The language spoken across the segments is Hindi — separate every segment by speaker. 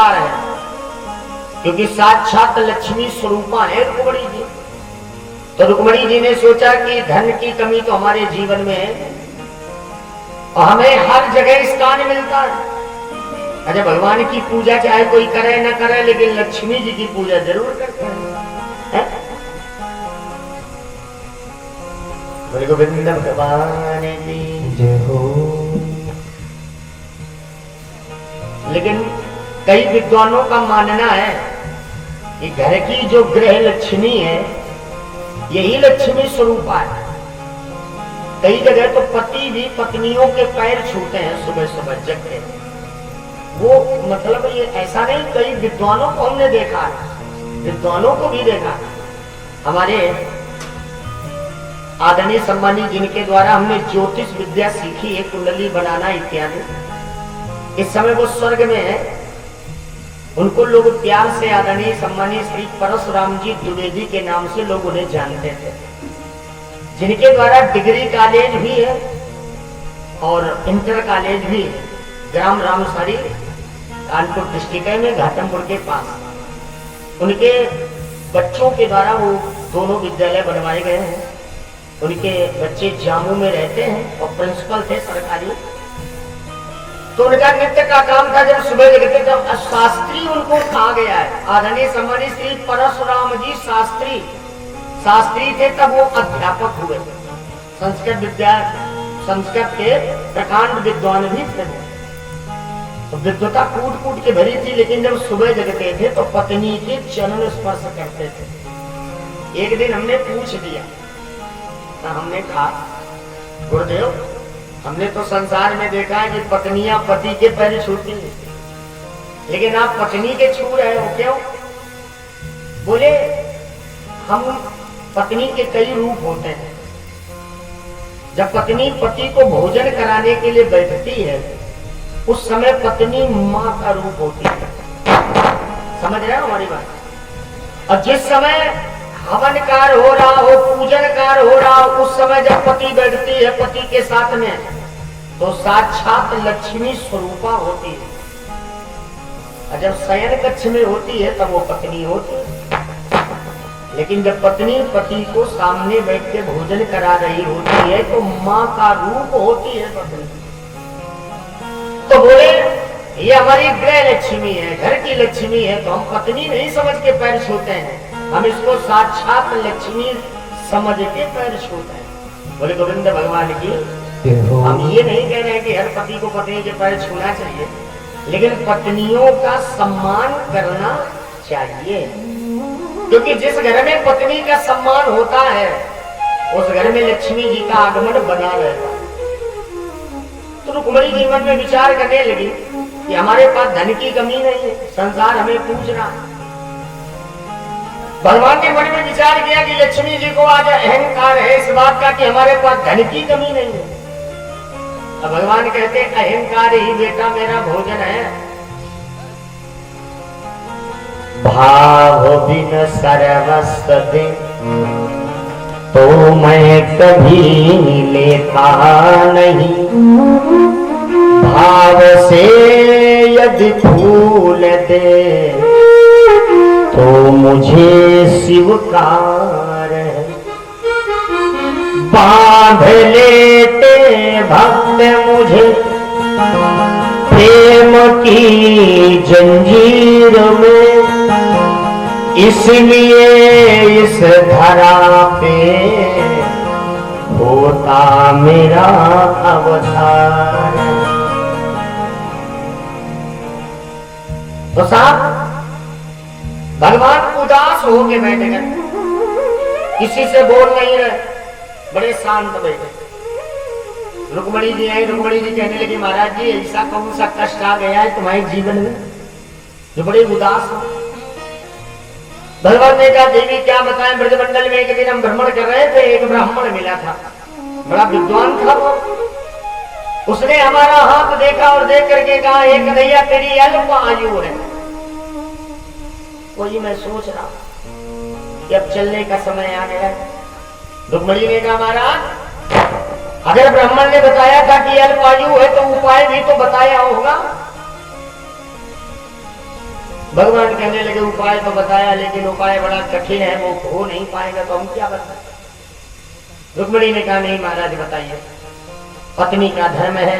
Speaker 1: है, क्योंकि साक्षात लक्ष्मी स्वरूपा है रुक्मणी जी। तो रुक्मणी जी ने सोचा कि धन की कमी तो हमारे जीवन में है और हमें हर जगह स्थान मिलता है। अरे भगवान की पूजा चाहे कोई करे ना करे, लेकिन लक्ष्मी जी की पूजा जरूर करते हैं। बोले गोविंद भगवान की जय हो। लेकिन कई विद्वानों का मानना है कि घर की जो गृह लक्ष्मी है यही लक्ष्मी स्वरूपा है। कई जगह तो पति भी पत्नियों के पैर छूते हैं सुबह सुबह जग के। वो मतलब ये ऐसा नहीं, कई विद्वानों को हमने देखा है, विद्वानों को भी देखा। हमारे आदरणीय सम्मानी जिनके द्वारा हमने ज्योतिष विद्या सीखी है, कुंडली बनाना इत्यादि, इस समय वो स्वर्ग में है। उनको लोग प्यार से आदरणीय सम्मानीय श्री परशुराम जी द्विवेदी के नाम से लोग उन्हें जानते थे, जिनके द्वारा डिग्री कॉलेज भी है और इंटर कॉलेज भी है। ग्राम रामसारी कानपुर डिस्ट्रिक्ट में घाटमपुर के पास उनके बच्चों के द्वारा वो दोनों विद्यालय बनवाए गए हैं। उनके बच्चे जामू में रहते हैं और प्रिंसिपल थे सरकारी। तो उनका नित्य का काम था, जब सुबह जगते तब शास्त्री उनको कहा गया है। आदरणीय सम्मानीय श्री परशुराम जी शास्त्री थे, तब वो अध्यापक हुए। संस्कृत के प्रकांड विद्वान भी थे। तो विद्वता कूट कूट के भरी थी, लेकिन जब सुबह जगते थे तो पत्नी के चरण स्पर्श करते थे। एक दिन हमने पूछ दिया, तो हमने कहा गुरुदेव, हमने तो संसार में देखा है कि पत्नियां पति के पैर छूती हैं, लेकिन आप पत्नी के छू रहे हो क्यों? बोले हम पत्नी के कई रूप होते हैं। जब पत्नी पति को भोजन कराने के लिए बैठती है, उस समय पत्नी मां का रूप होती है। समझ रहे हो हमारी बात? और जिस समय हवन कार हो रहा हो, पूजन कार हो रहा हो, उस समय जब पति बैठती है पति के साथ में, तो साक्षात लक्ष्मी स्वरूपा होती है। और जब शयन कक्ष में होती है तब वो पत्नी होती है। लेकिन जब पत्नी पति को सामने बैठ के भोजन करा रही होती है तो मां का रूप होती है पत्नी। तो बोले ये हमारी गृह लक्ष्मी है, घर की लक्ष्मी है, तो हम पत्नी नहीं समझ के पैर छूते हैं, हम इसको साक्षात लक्ष्मी समझ के पैर छूते हैं। बोले गोविंद भगवान की। हम ये नहीं कह रहे हैं कि हर पति को पत्नी के पैर छूना चाहिए, लेकिन पत्नियों का सम्मान करना चाहिए, क्योंकि जिस घर में पत्नी का सम्मान होता है उस घर में लक्ष्मी जी का आगमन बना रहता है। तो रुक्मणी जी मन में विचार करने लगी कि हमारे पास धन की कमी नहीं है, संसार हमें पूछ रहा है। भगवान ने मन में विचार किया कि लक्ष्मी जी को आज अहंकार है इस बात का कि हमारे पास धन की कमी नहीं है। अब भगवान कहते अहंकार ही बेटा मेरा भोजन है। भाव बिन सर्वस्व दे तो मैं कभी लेता नहीं, भाव से यदि फूल दे तो मुझे स्वीकार है। बांध लेते भक्त मुझे प्रेम की जंजीर में, इसलिए इस धरा पे होता मेरा अवतार। तो साहब भगवान उदास हो के बैठे गए, किसी से बोल नहीं रहे, बड़े शांत बैठे। रुक्मणी जी आई, रुक्मणी जी कहने लगी महाराज जी ऐसा कौन सा कष्ट आ गया है तुम्हारे जीवन में जो बड़े उदास हो? भगवान ने कहा देवी क्या बताएं, ब्रजमंडल में एक दिन हम भ्रमण कर रहे थे, एक ब्राह्मण मिला था, बड़ा विद्वान था वो। उसने हमारा हाथ देखा और देख करके कहा एक कन्हैया तेरी अल्प आयु है। वही मैं सोच रहा कि अब चलने का समय आ गया है। रुक्मणी ने कहा महाराज अगर ब्राह्मण ने बताया था कि अल्प आयु है तो उपाय भी तो बताया होगा। भगवान कहने लगे उपाय तो बताया, लेकिन उपाय बड़ा कठिन है, वो हो नहीं पाएगा, तो हम क्या बताएं। रुक्मिणी ने कहा नहीं महाराज बताइए। पत्नी का धर्म है,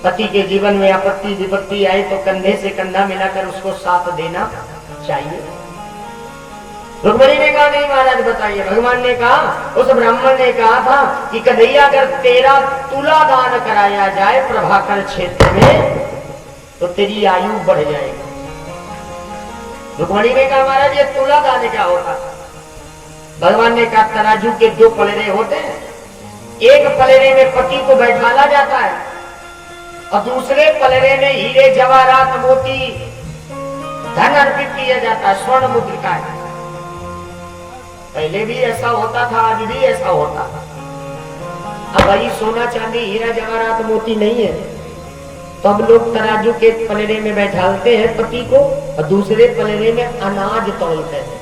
Speaker 1: पति के जीवन में आपत्ति विपत्ति आए तो कंधे से कंधा मिलाकर उसको साथ देना चाहिए। रुक्मिणी ने कहा नहीं महाराज बताइए। भगवान ने कहा, उस ब्राह्मण ने कहा था कि कन्हैया अगर तेरा तुला दान कराया जाए प्रभाकर क्षेत्र में तो तेरी आयु बढ़ जाएगी। रुक्मिणी ने कहा महाराज ये तुला दान क्या होता। भगवान ने कहा तराजू के दो पलड़े होते हैं, एक पलड़े में पति को बैठाला जाता है और दूसरे पलड़े में हीरे जवाहरात मोती धन अर्पित किया जाता है, स्वर्ण मुद्रिकाएं। पहले भी ऐसा होता था, आज भी ऐसा होता था। अब भाई सोना चांदी हीरा जवाहरात मोती नहीं है, तो अब लोग तराजू के पलड़े में बैठालते हैं पति को और दूसरे पलड़े में अनाज तौलते हैं,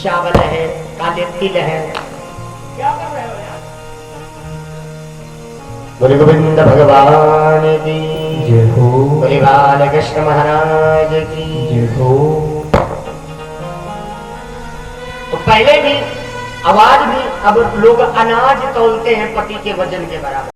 Speaker 1: चावल है, काले तिल है। क्या कर रहे हो यार? बोले गोविंद भगवान की जय हो, बोले बालकृष्ण महाराज की जय हो। तो पहले भी आवाज भी, अब लोग अनाज तौलते हैं पति के वजन के बराबर।